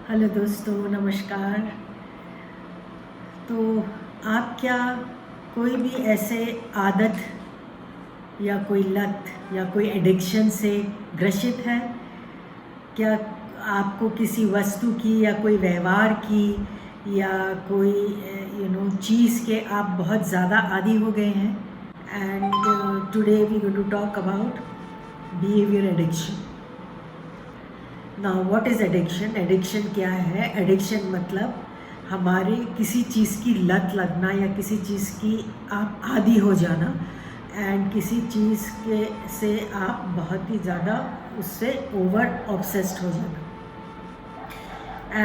Hello दोस्तों, नमस्कार। तो आप क्या कोई भी ऐसे आदत या कोई लत या कोई एडिक्शन से ग्रसित है? क्या आपको किसी वस्तु की या कोई व्यवहार की या कोई चीज़ के आप बहुत ज़्यादा आदी हो गए हैं? And today we going to talk about behaviour addiction. Now what is addiction? Addiction क्या है? एडिक्शन मतलब हमारे किसी चीज़ की लत लगना या किसी चीज़ की आप आदी हो जाना एंड किसी चीज़ के से आप बहुत ही ज़्यादा उससे ओवर ऑब्सेस्ड हो जाना।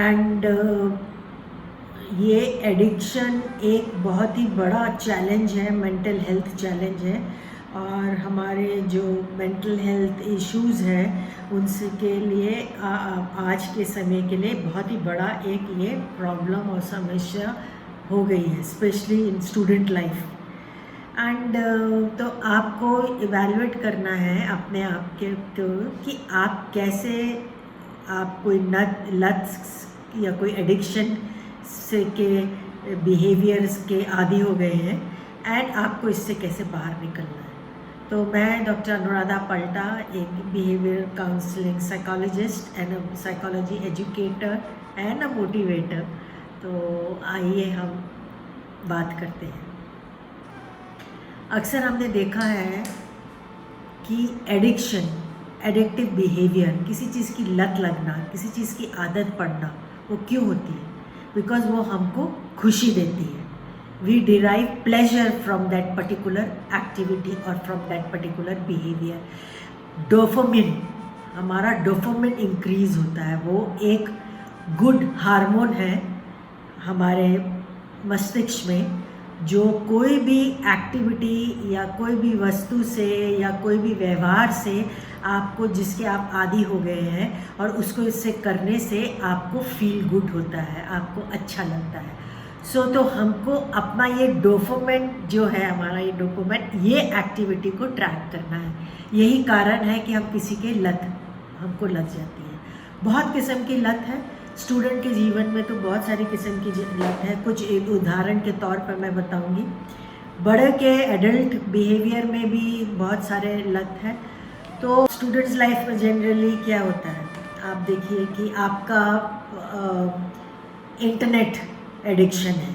एंड ये एडिक्शन एक बहुत ही बड़ा चैलेंज है, मेंटल हेल्थ चैलेंज है। और हमारे जो मेंटल हेल्थ इश्यूज़ हैं उनसे के लिए आज के समय के लिए बहुत ही बड़ा एक ये प्रॉब्लम और समस्या हो गई है, specially in student life. And तो आपको इवैल्यूएट करना है अपने आप के तो कि आप कैसे आप कोई लत या कोई एडिक्शन से के बिहेवियर्स के आदी हो गए हैं एंड आपको इससे कैसे बाहर निकलना है। तो मैं डॉक्टर अनुराधा पल्टा, एक behaviour counselling psychologist and psychology educator and a motivator. तो आइए हम बात करते हैं। अक्सर हमने देखा है कि एडिक्शन, एडिक्टिव बिहेवियर, किसी चीज़ की लत लगना, किसी चीज़ की आदत पड़ना, वो क्यों होती है? बिकॉज वो हमको खुशी देती है। We derive pleasure from that particular activity और from that particular behaviour. Dopamine, हमारा डोपामिन इंक्रीज होता है। वो एक गुड हार्मोन है हमारे मस्तिष्क में, जो कोई भी एक्टिविटी या कोई भी वस्तु से या कोई भी व्यवहार से आपको, जिसके आप आदी हो गए हैं और उसको इससे करने से आपको फील गुड होता है, आपको अच्छा लगता है। तो हमको अपना ये डोपामिन जो है, हमारा ये डोपामिन, ये एक्टिविटी को ट्रैक करना है। यही कारण है कि हम किसी के हमको लग जाती है। बहुत किस्म की लत है। स्टूडेंट के जीवन में तो बहुत सारी किस्म की लत है। कुछ एक उदाहरण के तौर पर मैं बताऊंगी। बड़े के एडल्ट बिहेवियर में भी बहुत सारे लत है। तो स्टूडेंट्स लाइफ में जनरली क्या होता है, आप देखिए कि आपका इंटरनेट एडिक्शन है,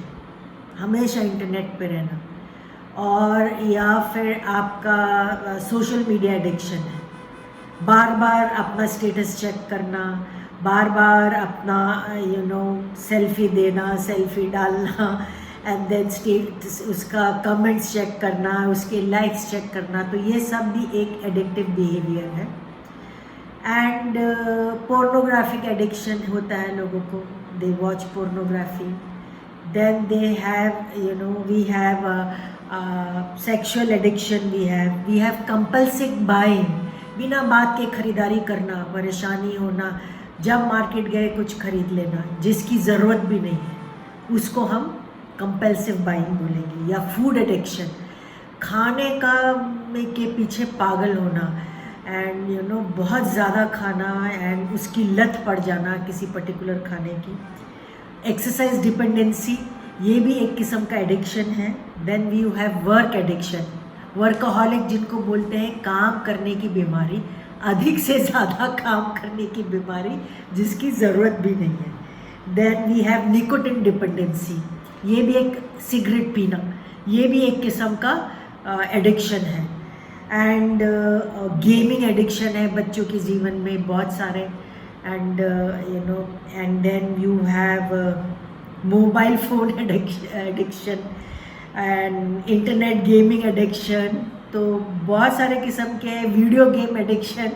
हमेशा इंटरनेट पे रहना, और या फिर आपका सोशल मीडिया एडिक्शन है। बार बार अपना स्टेटस चेक करना, बार बार अपना सेल्फी देना, सेल्फी डालना एंड देन स्टेटस, उसका कमेंट्स चेक करना, उसके लाइक्स चेक करना। तो ये सब भी एक एडिक्टिव बिहेवियर है। एंड पोर्नोग्राफिक एडिक्शन होता है लोगों को, they watch pornography. Then they have we have sexual addiction, we have compulsive buying, बिना बात के खरीदारी करना, परेशानी होना, जब मार्केट गए कुछ खरीद लेना जिसकी ज़रूरत भी नहीं है, उसको हम कंपल्सिव बाइंग बोलेंगे। या फूड एडिक्शन, खाने के पीछे पागल होना एंड बहुत ज़्यादा खाना एंड उसकी लत पड़ जाना किसी पर्टिकुलर खाने की। एक्सरसाइज डिपेंडेंसी, ये भी एक किस्म का एडिक्शन है। Then we have work addiction, workaholic जिनको बोलते हैं, काम करने की बीमारी, अधिक से ज़्यादा काम करने की बीमारी जिसकी ज़रूरत भी नहीं है। Then we have nicotine dependency, ये भी एक सिगरेट पीना, ये भी एक किस्म का एडिक्शन है। एंड गेमिंग एडिक्शन है बच्चों के जीवन में बहुत सारे। And and then you have mobile phone addiction and internet gaming addiction. तो बहुत सारे किस्म के video game addiction,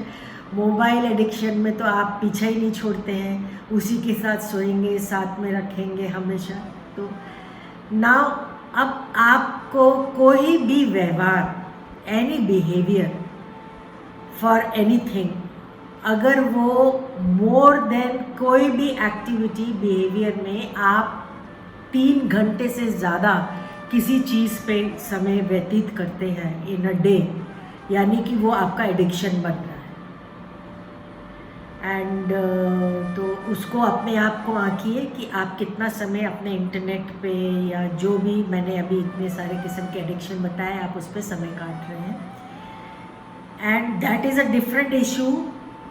mobile addiction में तो आप पीछे ही नहीं छोड़ते हैं, उसी के साथ सोएंगे, साथ में रखेंगे हमेशा। तो नाउ अब आपको कोई भी व्यवहार, एनी बिहेवियर फॉर एनीथिंग, अगर वो मोर देन कोई भी एक्टिविटी बिहेवियर में आप 3 घंटे से ज़्यादा किसी चीज़ पे समय व्यतीत करते हैं इन अ डे, यानी कि वो आपका एडिक्शन बन रहा एंड तो उसको अपने आप को आंकिए कि आप कितना समय अपने इंटरनेट पे या जो भी मैंने अभी इतने सारे किस्म के एडिक्शन बताए आप उस पर समय काट रहे हैं। And that is a different issue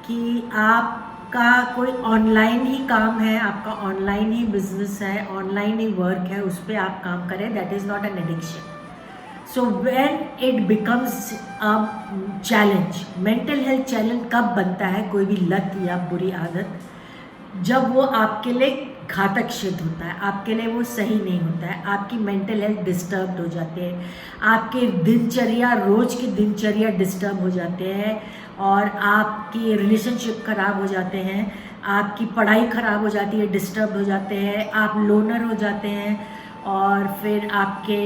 कि आपका कोई ऑनलाइन ही काम है, आपका ऑनलाइन ही बिजनेस है, ऑनलाइन ही वर्क है, उस पर आप काम करें, that is not an addiction. So when it becomes a challenge, mental health challenge कब बनता है कोई भी लत या बुरी आदत, जब वो आपके लिए घातक सिद्ध होता है, आपके लिए वो सही नहीं होता है, आपकी मेंटल हेल्थ डिस्टर्ब हो जाते हैं, आपके दिनचर्या रोज़ की दिनचर्या डिस्टर्ब हो जाते हैं और आपकी रिलेशनशिप ख़राब हो जाते हैं, आपकी पढ़ाई ख़राब हो जाती है, डिस्टर्ब हो जाते हैं, आप लोनर हो जाते हैं और फिर आपके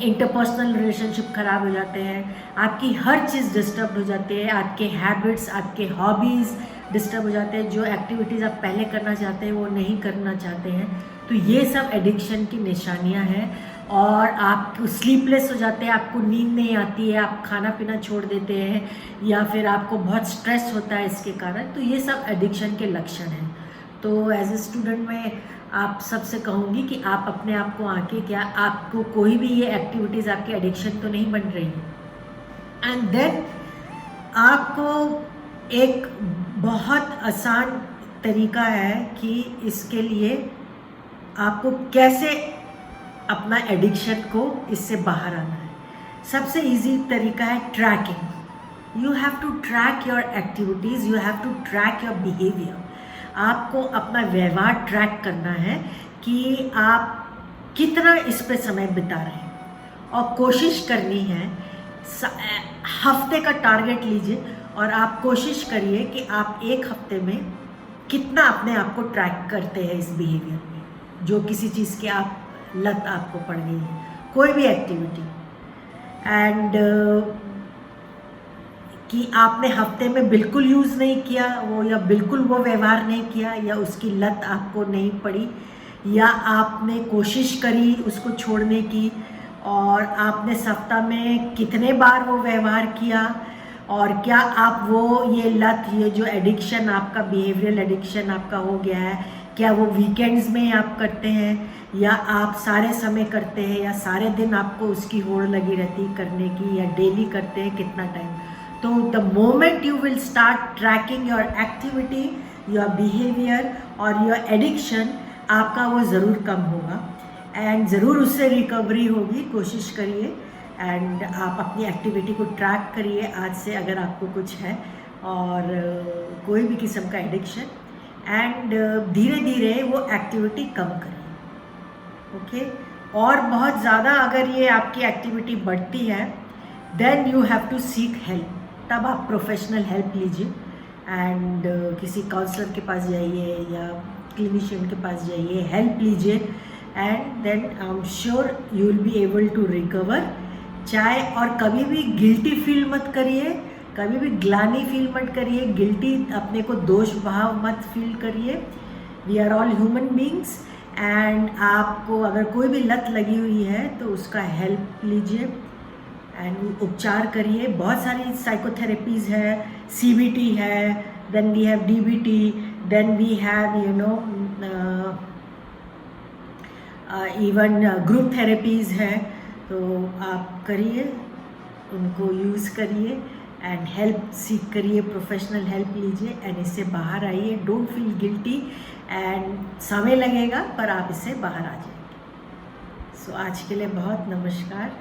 इंटरपर्सनल रिलेशनशिप ख़राब हो जाते हैं, आपकी हर चीज़ डिस्टर्ब हो जाती है, आपके हैबिट्स, आपके हॉबीज़ डिस्टर्ब हो जाते हैं, जो एक्टिविटीज़ आप पहले करना चाहते हैं वो नहीं करना चाहते हैं। तो ये सब एडिक्शन की निशानियां हैं और आप स्लीपलेस हो जाते हैं, आपको नींद नहीं आती है, आप खाना पीना छोड़ देते हैं या फिर आपको बहुत स्ट्रेस होता है इसके कारण। तो ये सब एडिक्शन के लक्षण हैं। तो एज ए स्टूडेंट मैं आप सबसे कहूँगी कि आप अपने आप को आंके क्या आपको कोई भी ये एक्टिविटीज़ आपके एडिक्शन तो नहीं बन रही है। एंड देन आपको एक बहुत आसान तरीका है कि इसके लिए आपको कैसे अपना एडिक्शन को इससे बाहर आना है। सबसे इजी तरीका है tracking. You have to track your activities, you have to track your behaviour. आपको अपना व्यवहार ट्रैक करना है कि आप कितना इस पे समय बिता रहे हैं और कोशिश करनी है, हफ्ते का टारगेट लीजिए और आप कोशिश करिए कि आप एक हफ्ते में कितना अपने आप को ट्रैक करते हैं इस बिहेवियर में, जो किसी चीज़ की आप लत आपको पड़ गई है, कोई भी एक्टिविटी। एंड कि आपने हफ्ते में बिल्कुल यूज़ नहीं किया वो, या बिल्कुल वो व्यवहार नहीं किया, या उसकी लत आपको नहीं पड़ी, या आपने कोशिश करी उसको छोड़ने की और आपने सप्ताह में कितने बार वो व्यवहार किया, और क्या आप वो ये लत, ये जो एडिक्शन आपका बिहेवियरल एडिक्शन आपका हो गया है, क्या वो वीकेंड्स में आप करते हैं या आप सारे समय करते हैं, या सारे दिन आपको उसकी होड़ लगी रहती करने की, या डेली करते हैं, कितना टाइम। तो the moment you will start trekking your activity, your behaviour और योर एडिक्शन, आपका वो ज़रूर कम होगा एंड ज़रूर उससे रिकवरी होगी। कोशिश करिए एंड आप अपनी एक्टिविटी को ट्रैक करिए आज से, अगर आपको कुछ है और कोई भी किस्म का एडिक्शन, एंड धीरे धीरे वो एक्टिविटी कम करिए। ओके और बहुत ज़्यादा अगर ये आपकी एक्टिविटी बढ़ती है then you have to seek help, तब आप प्रोफेशनल हेल्प लीजिए एंड किसी काउंसलर के पास जाइए या क्लिनिशियन के पास जाइए, हेल्प लीजिए and then I am sure you will be able to recover. चाहे और कभी भी गिल्टी फील मत करिए, कभी भी ग्लानी फील मत करिए, गिल्टी अपने को दोष भाव मत फील करिए। We are all human beings and आपको अगर कोई भी लत लगी हुई है तो उसका हेल्प लीजिए एंड उपचार करिए। बहुत सारी साइकोथेरेपीज़ है, CBT है, then we have DBT, then we have you know even group therapies है। तो आप करिए, उनको यूज़ करिए एंड हेल्प सीख करिए, प्रोफेशनल हेल्प लीजिए एंड इससे बाहर आइए। डोंट फील गिल्टी एंड समय लगेगा पर आप इससे बाहर आ जाएंगे। सो आज के लिए बहुत नमस्कार,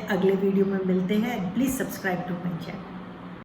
अगले वीडियो में मिलते हैं। Please subscribe to my channel.